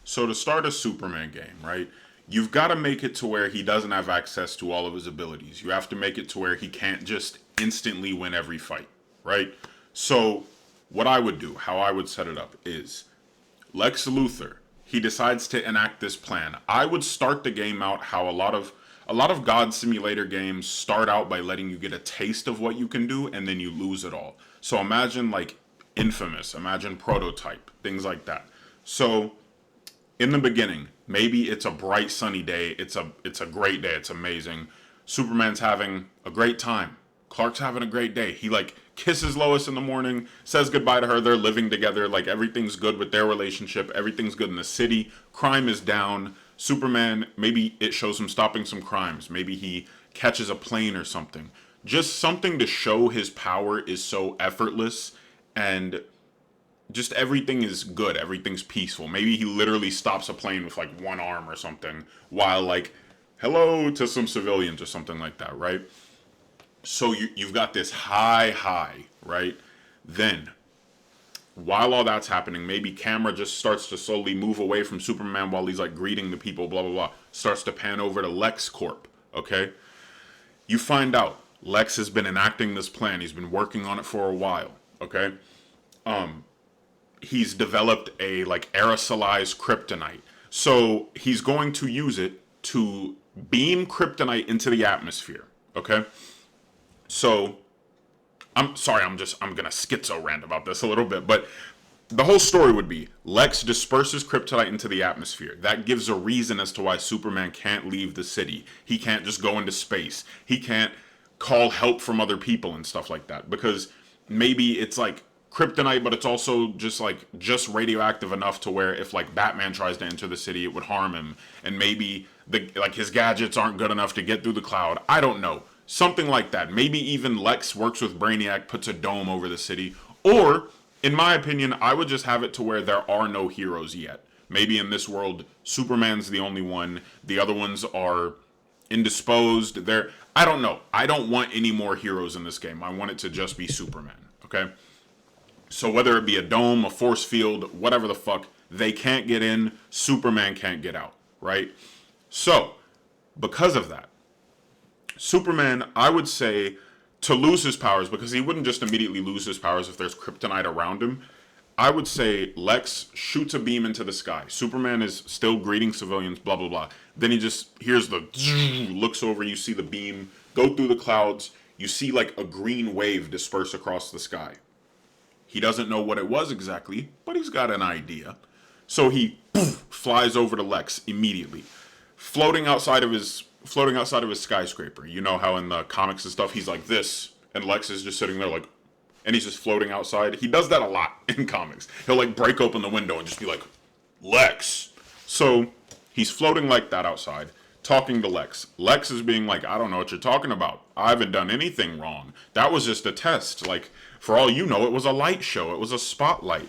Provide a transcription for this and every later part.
So to start a Superman game, right? You've got to make it to where he doesn't have access to all of his abilities. You have to make it to where he can't just instantly win every fight, right? So what I would do, how I would set it up is Lex Luthor, he decides to enact this plan. I would start the game out how a lot of God Simulator games start out by letting you get a taste of what you can do and then you lose it all. So imagine like Infamous, imagine Prototype, things like that. So in the beginning, maybe it's a bright sunny day, it's a great day, it's amazing. Superman's having a great time. Clark's having a great day. He like kisses Lois in the morning, says goodbye to her. They're living together. Like everything's good with their relationship. Everything's good in the city. Crime is down. Superman, maybe it shows him stopping some crimes. Maybe he catches a plane or something. Just something to show his power is so effortless and just everything is good. Everything's peaceful. Maybe he literally stops a plane with like one arm or something while like hello to some civilians or something like that, right? So you've got this high, right? Then, while all that's happening, maybe camera just starts to slowly move away from Superman while he's like greeting the people, blah, blah, blah. Starts to pan over to Lex Corp, okay? You find out Lex has been enacting this plan. He's been working on it for a while, okay? He's developed a like aerosolized kryptonite. So he's going to use it to beam kryptonite into the atmosphere, okay? So I'm sorry, I'm gonna schizo rant about this a little bit, but the whole story would be Lex disperses kryptonite into the atmosphere. That gives a reason as to why Superman can't leave the city. He can't just go into space. He can't call help from other people and stuff like that. Because maybe it's like kryptonite, but it's also just radioactive enough to where if like Batman tries to enter the city, it would harm him. And maybe the like his gadgets aren't good enough to get through the cloud. I don't know. Something like that. Maybe even Lex works with Brainiac, puts a dome over the city. Or, in my opinion, I would just have it to where there are no heroes yet. Maybe in this world, Superman's the only one. The other ones are indisposed. I don't know. I don't want any more heroes in this game. I want it to just be Superman. Okay? So whether it be a dome, a force field, whatever the fuck, they can't get in. Superman can't get out. Right? So, because of that, Superman, I would say, to lose his powers, because he wouldn't just immediately lose his powers if there's kryptonite around him, I would say Lex shoots a beam into the sky. Superman is still greeting civilians, blah, blah, blah. Then he just hears the looks over, you see the beam go through the clouds, you see like a green wave disperse across the sky. He doesn't know what it was exactly, but he's got an idea. So he flies over to Lex immediately, floating outside of his skyscraper. You know how in the comics and stuff he's like this, and Lex is just sitting there like, and he's just floating outside. He does that a lot in comics. He'll like break open the window and just be like, Lex. So he's floating like that outside, talking to Lex. Lex is being like, I don't know what you're talking about. I haven't done anything wrong. That was just a test. Like, for all you know, it was a light show. It was a spotlight.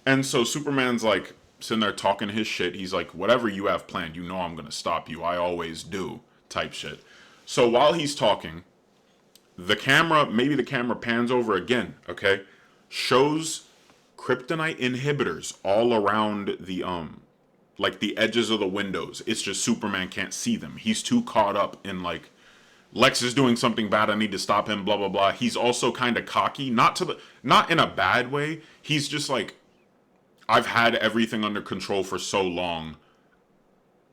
And so Superman's like sitting there talking his shit. He's like, whatever you have planned, you know I'm going to stop you. I always do, type shit. So while he's talking, maybe the camera pans over again, okay? Shows kryptonite inhibitors all around like the edges of the windows. It's just Superman can't see them. He's too caught up in like Lex is doing something bad. I need to stop him. Blah blah blah. He's also kind of cocky, not in a bad way. He's just like, I've had everything under control for so long.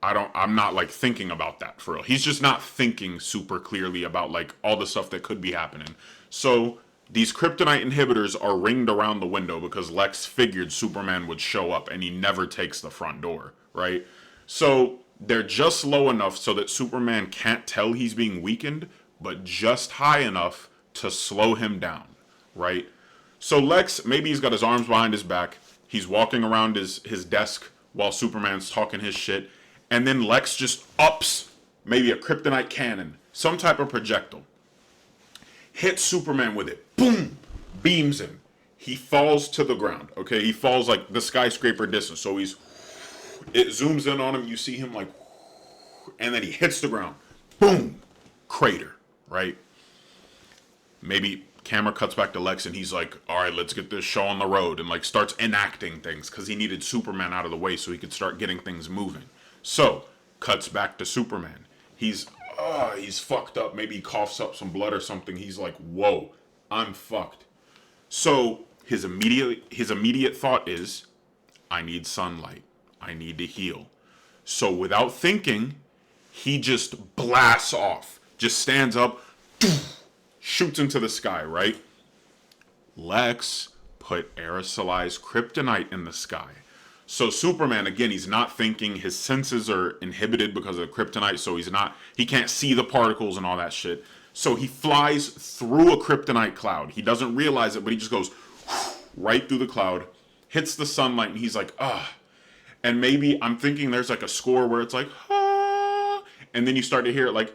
I'm not like thinking about that for real. He's just not thinking super clearly about like all the stuff that could be happening. So these kryptonite inhibitors are ringed around the window because Lex figured Superman would show up and he never takes the front door, right? So they're just low enough so that Superman can't tell he's being weakened, but just high enough to slow him down, right? So Lex, maybe he's got his arms behind his back. He's walking around his desk while Superman's talking his shit. And then Lex just ups maybe a kryptonite cannon, some type of projectile. Hits Superman with it. Boom! Beams him. He falls to the ground, okay? He falls like the skyscraper distance. So it zooms in on him. You see him like, and then he hits the ground. Boom! Crater, right? Maybe camera cuts back to Lex, and he's like, all right, let's get this show on the road, and like starts enacting things because he needed Superman out of the way so he could start getting things moving. So cuts back to Superman. He's fucked up. Maybe he coughs up some blood or something. He's like, whoa, I'm fucked. So his immediate thought is, I need sunlight. I need to heal. So without thinking, he just blasts off. Just stands up, shoots into the sky, right? Lex put aerosolized kryptonite in the sky. So Superman, again, he's not thinking. His senses are inhibited because of the kryptonite, so he can't see the particles and all that shit. So he flies through a kryptonite cloud. He doesn't realize it, but he just goes right through the cloud, hits the sunlight, and he's like, ah. And maybe I'm thinking there's like a score where it's like, ah, and then you start to hear it like,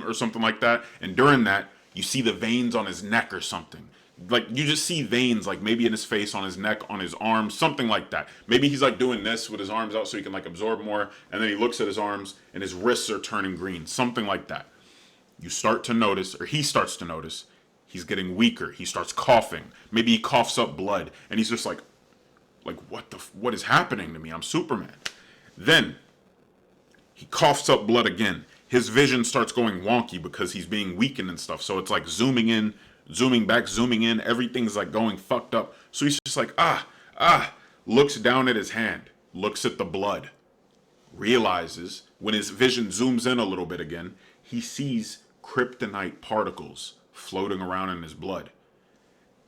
or something like that. And during that, you see the veins on his neck or something. Like, you just see veins, like maybe in his face, on his neck, on his arms, something like that. Maybe he's like doing this with his arms out so he can like absorb more. And then he looks at his arms and his wrists are turning green, something like that. You start to notice, or he starts to notice, he's getting weaker. He starts coughing. Maybe he coughs up blood. And he's just like what is happening to me? I'm Superman. Then he coughs up blood again. His vision starts going wonky because he's being weakened and stuff. So it's like zooming in, zooming back, zooming in. Everything's like going fucked up. So he's just like, looks down at his hand, looks at the blood, realizes when his vision zooms in a little bit again, he sees kryptonite particles floating around in his blood.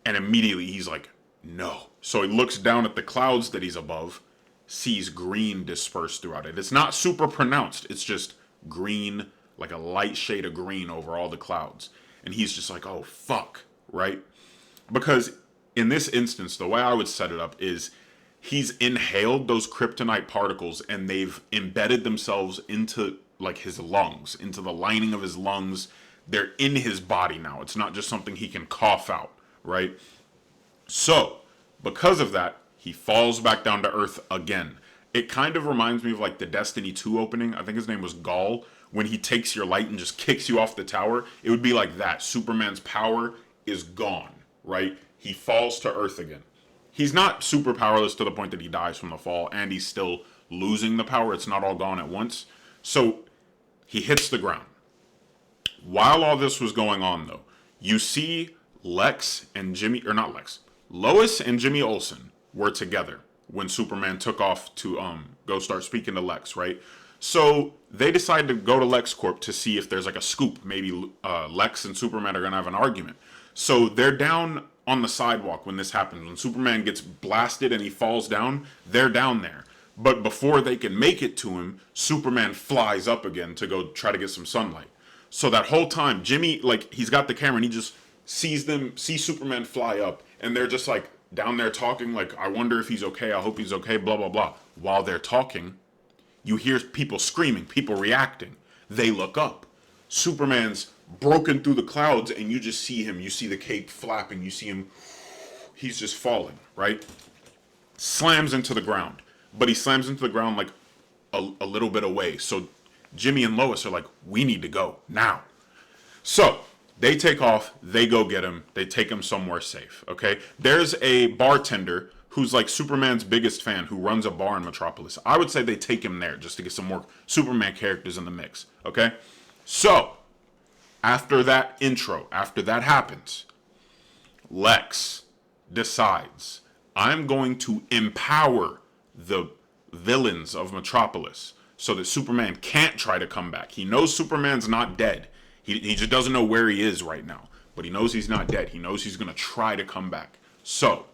And immediately he's like, no. So he looks down at the clouds that he's above, sees green dispersed throughout it. It's not super pronounced. It's just green, like a light shade of green over all the clouds. And he's just like, oh, fuck, right? Because in this instance, the way I would set it up is he's inhaled those kryptonite particles and they've embedded themselves into like his lungs, into the lining of his lungs. They're in his body now. It's not just something he can cough out, right? So, because of that, he falls back down to Earth again. It kind of reminds me of like the Destiny 2 opening. I think his name was Gaul. When he takes your light and just kicks you off the tower, it would be like that. Superman's power is gone, right? He falls to Earth again. He's not super powerless to the point that he dies from the fall, and he's still losing the power. It's not all gone at once. So he hits the ground. While all this was going on, though, you see Lois and Jimmy Olsen were together when Superman took off to go start speaking to Lex, right? So they decided to go to LexCorp to see if there's like a scoop. Maybe Lex and Superman are going to have an argument. So they're down on the sidewalk when this happens. When Superman gets blasted and he falls down, they're down there. But before they can make it to him, Superman flies up again to go try to get some sunlight. So that whole time, Jimmy, like, he's got the camera and he just sees Superman fly up. And they're just like down there talking like, I wonder if he's okay. I hope he's okay, blah, blah, blah. While they're talking, you hear people screaming, people reacting. They look up. Superman's broken through the clouds and you just see him. You see the cape flapping. You see him. He's just falling, right? Slams into the ground. But he slams into the ground like a little bit away. So Jimmy and Lois are like, we need to go now. So they take off. They go get him. They take him somewhere safe, okay? There's a bartender who's like Superman's biggest fan who runs a bar in Metropolis. I would say they take him there just to get some more Superman characters in the mix, okay? So, after that intro, after that happens, Lex decides, I'm going to empower the villains of Metropolis so that Superman can't try to come back. He knows Superman's not dead. He just doesn't know where he is right now. But he knows he's not dead. He knows he's going to try to come back. So,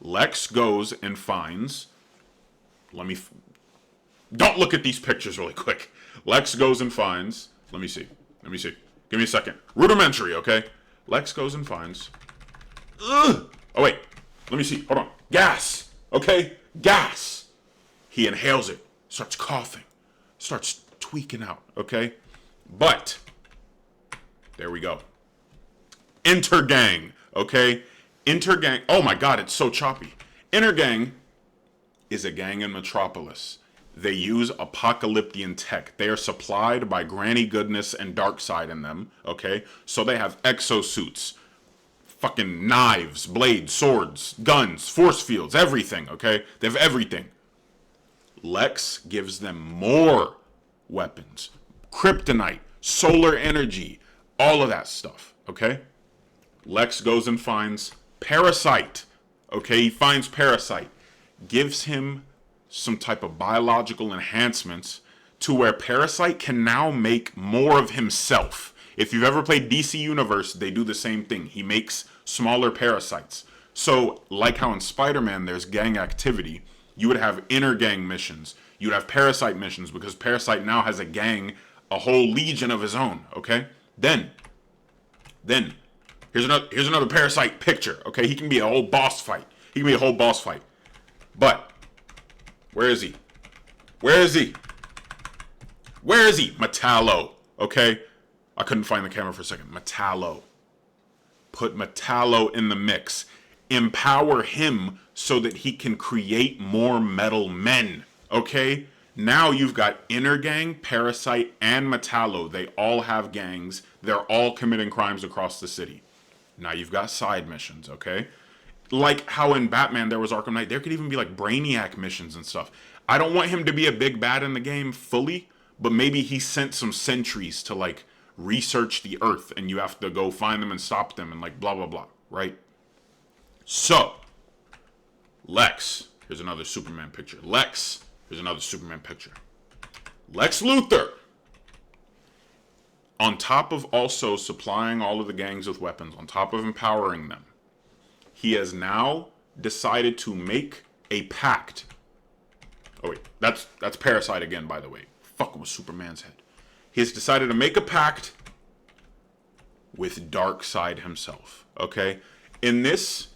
Lex goes and finds... Don't look at these pictures really quick. Lex goes and finds... Let me see. Give me a second. Rudimentary, okay? Lex goes and finds... Oh, wait. Let me see. Hold on. Gas. Okay? Gas. He inhales it. Starts coughing. Starts tweaking out, okay? But... there we go. Intergang, okay? Intergang, oh my god, it's so choppy. Intergang is a gang in Metropolis. They use apocalyptic tech. They are supplied by Granny Goodness and Darkseid in them, okay? So they have exosuits, fucking knives, blades, swords, guns, force fields, everything, okay? They have everything. Lex gives them more weapons. Kryptonite, solar energy, all of that stuff, okay? Lex goes and finds Parasite, okay? He finds Parasite, gives him some type of biological enhancements to where Parasite can now make more of himself. If you've ever played DC Universe, they do the same thing. He makes smaller parasites. So, like how in Spider-Man there's gang activity, you would have inner gang missions. You'd have Parasite missions because Parasite now has a gang, a whole legion of his own, okay? Then, here's another Parasite picture, okay? He can be a whole boss fight. But, where is he? Metallo, okay? I couldn't find the camera for a second. Metallo. Put Metallo in the mix. Empower him so that he can create more metal men, okay? Now you've got Inner Gang, Parasite, and Metallo. They all have gangs. They're all committing crimes across the city. Now you've got side missions, okay? Like how in Batman there was Arkham Knight, there could even be like Brainiac missions and stuff. I don't want him to be a big bad in the game fully, but maybe he sent some sentries to like research the Earth and you have to go find them and stop them and like blah blah blah, right? So, Lex, here's another Superman picture. Lex Luthor, on top of also supplying all of the gangs with weapons, on top of empowering them, he has now decided to make a pact. Oh wait, that's Parasite again, by the way. Fucking with Superman's head. He has decided to make a pact with Darkseid himself. Okay? In this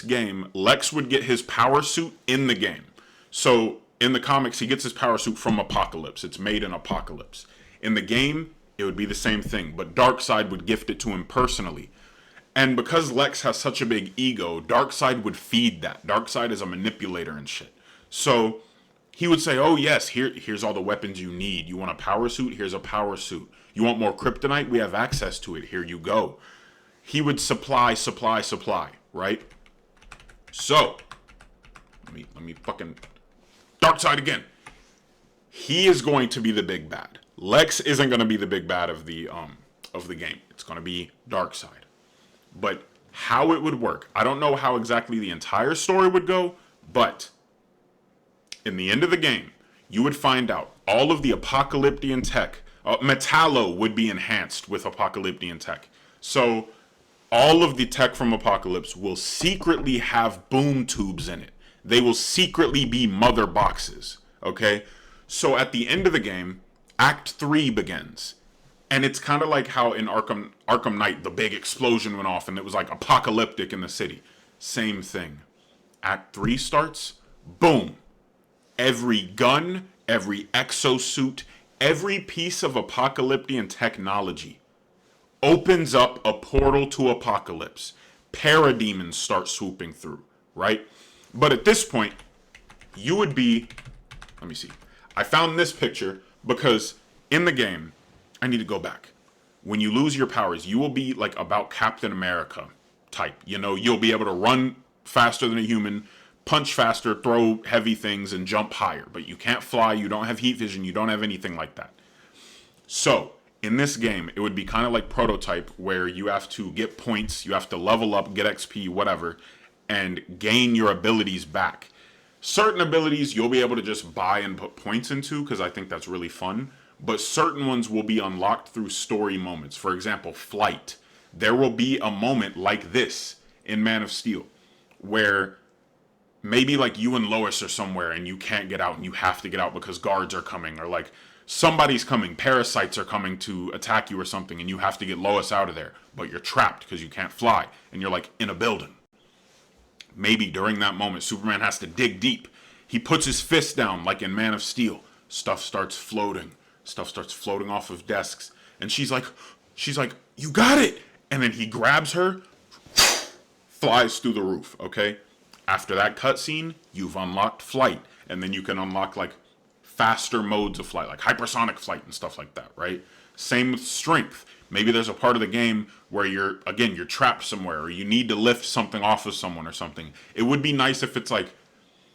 game, Lex would get his power suit in the game. So in the comics, he gets his power suit from Apocalypse. It's made in Apocalypse. In the game, it would be the same thing, but Darkseid would gift it to him personally. And because Lex has such a big ego, Darkseid would feed that. Darkseid is a manipulator and shit. So he would say, oh yes, here's all the weapons you need. You want a power suit? Here's a power suit. You want more kryptonite? We have access to it. Here you go. He would supply, right? So, let me fucking Darkseid again. He is going to be the big bad. Lex isn't going to be the big bad of the game. It's going to be Darkseid. But how it would work, I don't know how exactly the entire story would go, but in the end of the game, you would find out all of the apocalyptic tech. Metallo would be enhanced with apocalyptic tech. So all of the tech from Apocalypse will secretly have boom tubes in it. They will secretly be mother boxes. Okay? So at the end of the game, Act 3 begins. And it's kind of like how in Arkham Knight, the big explosion went off and it was like apocalyptic in the city. Same thing. Act 3 starts. Boom. Every gun, every exosuit, every piece of apocalyptic technology opens up a portal to Apocalypse. Parademons start swooping through, right? But at this point, you would be... Let me see. I found this picture because in the game, I need to go back. When you lose your powers, you will be like about Captain America type. You know, you'll be able to run faster than a human, punch faster, throw heavy things, and jump higher. But you can't fly, you don't have heat vision, you don't have anything like that. So, in this game, it would be kind of like Prototype, where you have to get points, you have to level up, get XP, whatever, and gain your abilities back. Certain abilities you'll be able to just buy and put points into, because I think that's really fun. But certain ones will be unlocked through story moments. For example, flight. There will be a moment like this in Man of Steel, where maybe like you and Lois are somewhere and you can't get out and you have to get out because guards are coming, or like somebody's coming, parasites are coming to attack you or something, and you have to get Lois out of there, but you're trapped because you can't fly and you're like in a building. Maybe during that moment, Superman has to dig deep. He puts his fist down like in Man of Steel. Stuff starts floating. Stuff starts floating off of desks. And she's like, you got it. And then he grabs her, flies through the roof, okay? After that cutscene, you've unlocked flight. And then you can unlock like faster modes of flight, like hypersonic flight and stuff like that, right? Same with strength. Maybe there's a part of the game where you're trapped somewhere, or you need to lift something off of someone or something. It would be nice if it's like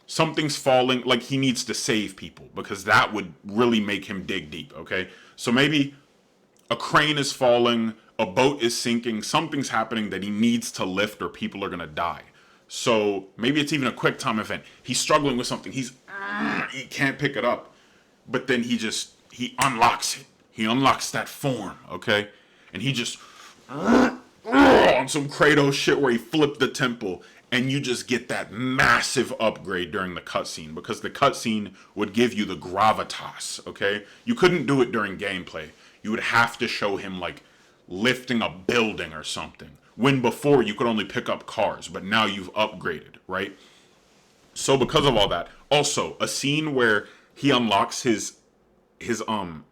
something's falling, like he needs to save people, because that would really make him dig deep, okay? So maybe a crane is falling, a boat is sinking, something's happening that he needs to lift or people are gonna die. So maybe it's even a quick time event. He's struggling with something. He can't pick it up. But then he unlocks it. He unlocks that form, okay? And he just on some Kratos shit where he flipped the temple, and you just get that massive upgrade during the cutscene, because the cutscene would give you the gravitas, okay? You couldn't do it during gameplay. You would have to show him like lifting a building or something, when before you could only pick up cars, but now you've upgraded, right? So because of all that, also a scene where he unlocks his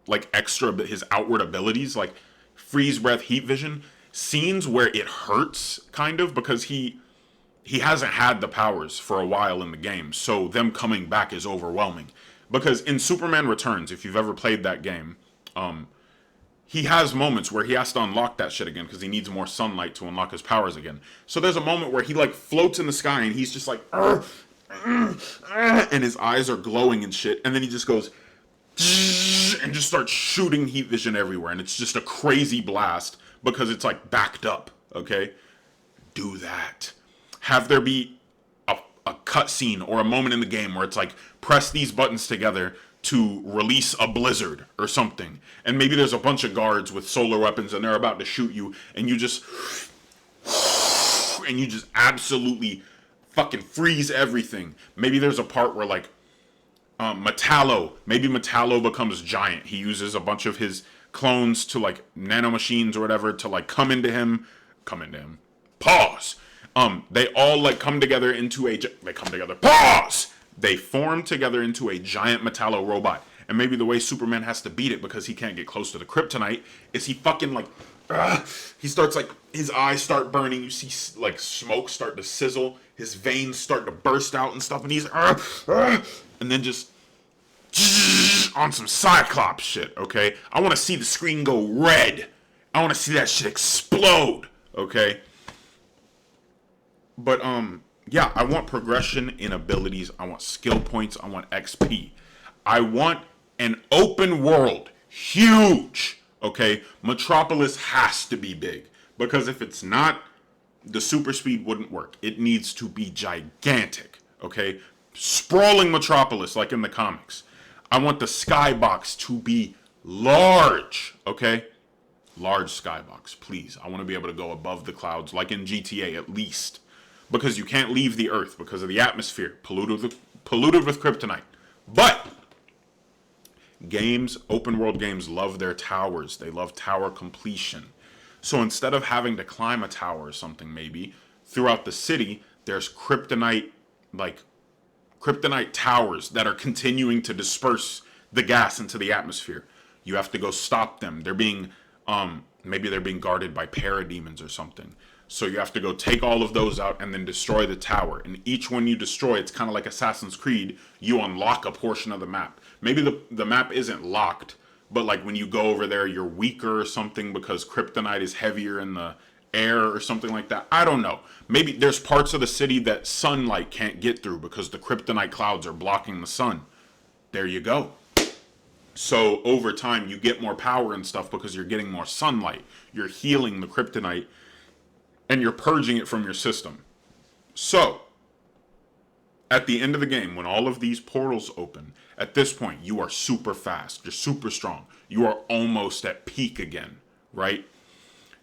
like his outward abilities, like freeze breath, heat vision, scenes where it hurts kind of, because he hasn't had the powers for a while in the game, so them coming back is overwhelming. Because in Superman Returns, if you've ever played that game, he has moments where he has to unlock that shit again because he needs more sunlight to unlock his powers again. So there's a moment where he like floats in the sky and he's just like, and his eyes are glowing and shit, and then he just goes and just starts shooting heat vision everywhere, and it's just a crazy blast because it's like backed up, okay? Do that. Have there be a cutscene or a moment in the game where it's like, press these buttons together to release a blizzard or something, and maybe there's a bunch of guards with solar weapons and they're about to shoot you, and you just absolutely fucking freeze everything. Maybe there's a part where like Metallo becomes giant. He uses a bunch of his clones to like nanomachines or whatever to like come into him. Pause. They all like come together into pause. They form together into a giant Metallo robot. And maybe the way Superman has to beat it, because he can't get close to the kryptonite, is he fucking like, he starts like, his eyes start burning. You see like smoke start to sizzle. His veins start to burst out and stuff. And he's, and then just on some Cyclops shit, okay? I want to see the screen go red. I want to see that shit explode, okay? But, yeah, I want progression in abilities. I want skill points. I want XP. I want an open world. Huge. Okay? Metropolis has to be big. Because if it's not, the super speed wouldn't work. It needs to be gigantic. Okay? Sprawling Metropolis like in the comics. I want the skybox to be large. Okay? Large skybox, please. I want to be able to go above the clouds like in GTA at least. Because you can't leave the Earth because of the atmosphere, polluted with kryptonite. But games, open world games, love their towers. They love tower completion. So instead of having to climb a tower or something, maybe throughout the city, there's kryptonite towers that are continuing to disperse the gas into the atmosphere. You have to go stop them. They're being maybe they're being guarded by parademons or something. So you have to go take all of those out and then destroy the tower. And each one you destroy, it's kind of like Assassin's Creed, you unlock a portion of the map. Maybe the map isn't locked, but like when you go over there, you're weaker or something because kryptonite is heavier in the air or something like that. I don't know. Maybe there's parts of the city that sunlight can't get through because the kryptonite clouds are blocking the sun. There you go. So over time, you get more power and stuff because you're getting more sunlight. You're healing the kryptonite and you're purging it from your system. So, at the end of the game, when all of these portals open, at this point, you are super fast. You're super strong. You are almost at peak again, right?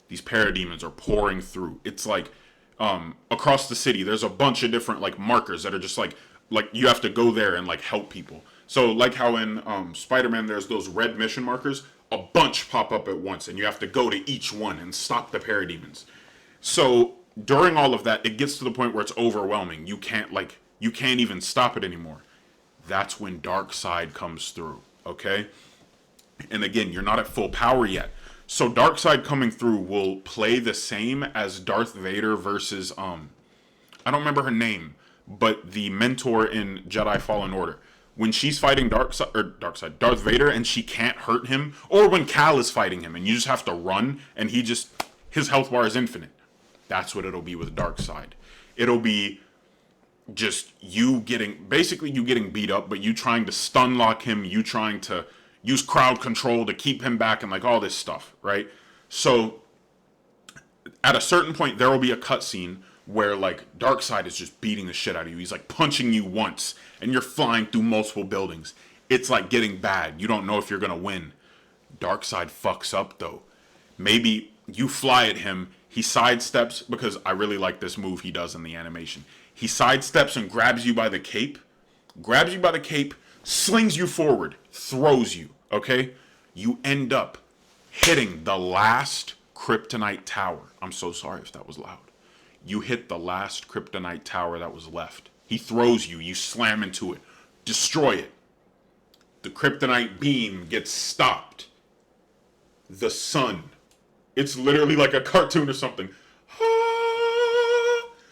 These parademons are pouring through. It's like, across the city, there's a bunch of different, like, markers that are just like you have to go there and, like, help people. So, like how in Spider-Man, there's those red mission markers, a bunch pop up at once, and you have to go to each one and stop the parademons. So during all of that, it gets to the point where it's overwhelming. You can't even stop it anymore. That's when Darkseid comes through, okay? And again, you're not at full power yet. So Darkseid coming through will play the same as Darth Vader versus, I don't remember her name, but the mentor in Jedi Fallen Order. when she's fighting Darth Vader, and she can't hurt him, or when Cal is fighting him and you just have to run and his health bar is infinite. That's what it'll be with Darkseid. It'll be just you getting beat up, but you trying to stun lock him, you trying to use crowd control to keep him back, and like all this stuff, right? So at a certain point there will be a cutscene where like Darkseid is just beating the shit out of you. He's like punching you once and you're flying through multiple buildings. It's like getting bad. You don't know if you're gonna win. Darkseid fucks up though. Maybe you fly at him, he sidesteps, because I really like this move he does in the animation. He sidesteps and grabs you by the cape, slings you forward, throws you, okay? You end up hitting the last kryptonite tower. I'm so sorry if that was loud. You hit the last kryptonite tower that was left. He throws you, you slam into it, destroy it. The kryptonite beam gets stopped. The sun, it's literally like a cartoon or something.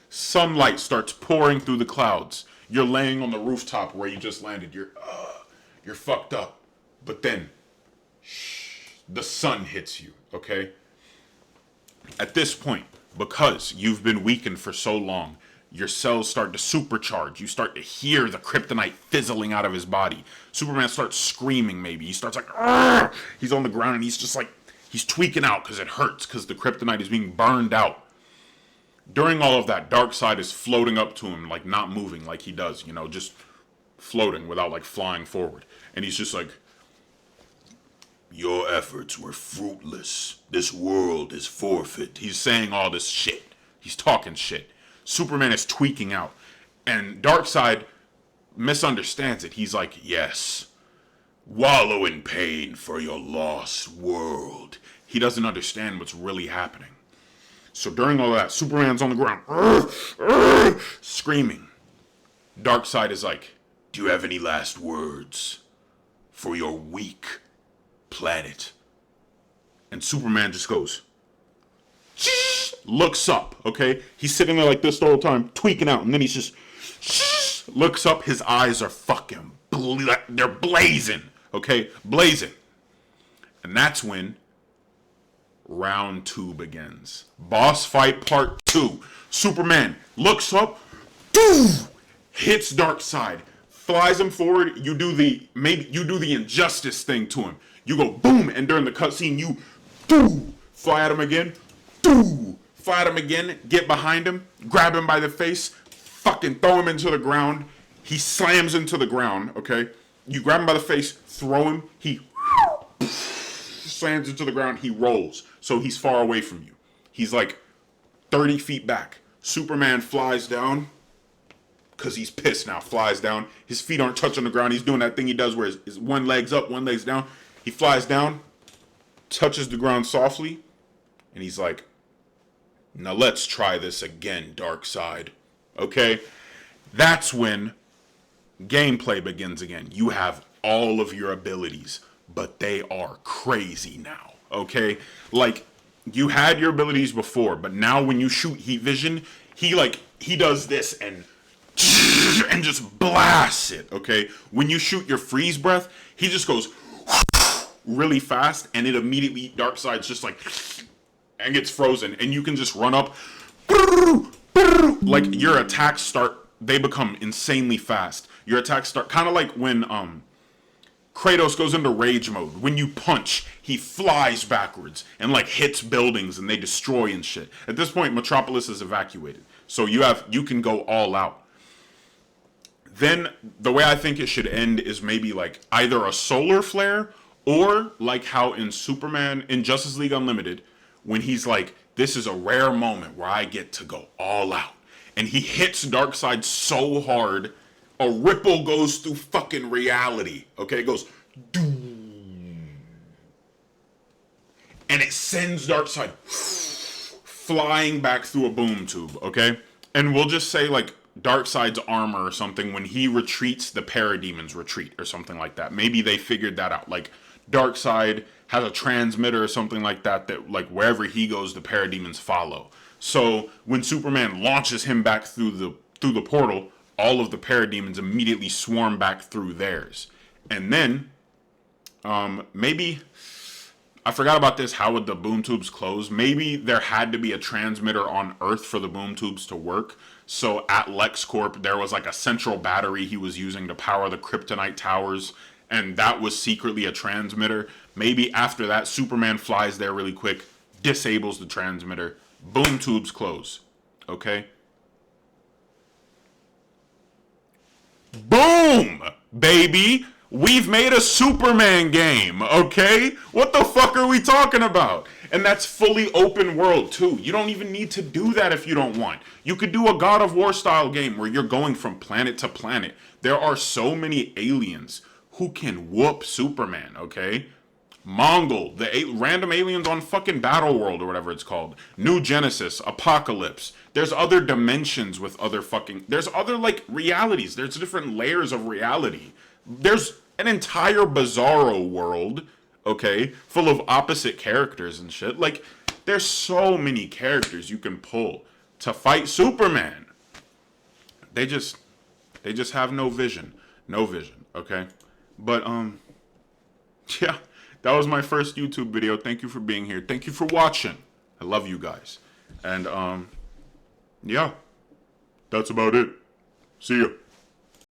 Sunlight starts pouring through the clouds. You're laying on the rooftop where you just landed. You're fucked up. But then, the sun hits you, okay? At this point, because you've been weakened for so long, your cells start to supercharge. You start to hear the kryptonite fizzling out of his body. Superman starts screaming, maybe. He starts like, argh! He's on the ground and he's just like, he's tweaking out because it hurts, because the kryptonite is being burned out. During all of that, Darkseid is floating up to him, like not moving like he does, you know, just floating without like flying forward. And he's just like, your efforts were fruitless. This world is forfeit. He's saying all this shit. He's talking shit. Superman is tweaking out. And Darkseid misunderstands it. He's like, yes, wallow in pain for your lost world. He doesn't understand what's really happening. So during all that, Superman's on the ground, screaming. Darkseid is like, do you have any last words for your weak planet? And Superman just goes, looks up, okay? He's sitting there like this the whole time, tweaking out, and then he's just looks up. His eyes are fucking, they're blazing, okay? Blazing. And that's when round 2 begins. Boss fight part 2. Superman looks up, hits Darkseid, flies him forward. You do the injustice thing to him. You go boom, and during the cutscene, you fly at him again, fly at him again, get behind him, grab him by the face, fucking throw him into the ground. He slams into the ground, okay? You grab him by the face, throw him, he slams into the ground, he rolls. So he's far away from you. He's like 30 feet back. Superman flies down, because he's pissed now, flies down. His feet aren't touching the ground. He's doing that thing he does where his one leg's up, one leg's down. He flies down, touches the ground softly, and he's like, now let's try this again, Darkseid. Okay? That's when gameplay begins again. You have all of your abilities, but they are crazy now. Okay? Like, you had your abilities before, but now when you shoot heat vision, he does this and just blasts it, okay? When you shoot your freeze breath, he just goes really fast, and it immediately, Darkseid's just like, and gets frozen, and you can just run up, like, your attacks they become insanely fast. Your attacks start, kind of like when, Kratos goes into rage mode. When you punch, he flies backwards and like hits buildings and they destroy and shit. At this point, Metropolis is evacuated. So you can go all out. Then the way I think it should end is maybe like either a solar flare, or like how in Justice League Unlimited, when he's like, this is a rare moment where I get to go all out. And he hits Darkseid so hard, a ripple goes through fucking reality. Okay, it goes, doom. And it sends Darkseid flying back through a boom tube, okay? And we'll just say like Darkseid's armor or something, when he retreats, the parademons retreat or something like that. Maybe they figured that out. Like Darkseid has a transmitter or something like that like wherever he goes, the parademons follow. So when Superman launches him back through the portal, all of the parademons immediately swarm back through theirs. And then, maybe, I forgot about this, how would the boom tubes close? Maybe there had to be a transmitter on Earth for the boom tubes to work. So at LexCorp, there was like a central battery he was using to power the kryptonite towers, and that was secretly a transmitter. Maybe after that, Superman flies there really quick, disables the transmitter, boom tubes close. Okay? Boom! Baby! We've made a Superman game, okay? What the fuck are we talking about? And that's fully open world, too. You don't even need to do that if you don't want. You could do a God of War style game where you're going from planet to planet. There are so many aliens who can whoop Superman, okay? Mongol, the random aliens on fucking Battle World or whatever it's called. New Genesis, Apocalypse. There's other dimensions with other fucking... There's other, like, realities. There's different layers of reality. There's an entire bizarro world, okay, full of opposite characters and shit. Like, there's so many characters you can pull to fight Superman. They just have no vision. No vision, okay? But, yeah, that was my first YouTube video. Thank you for being here. Thank you for watching. I love you guys. And, yeah, that's about it. See ya.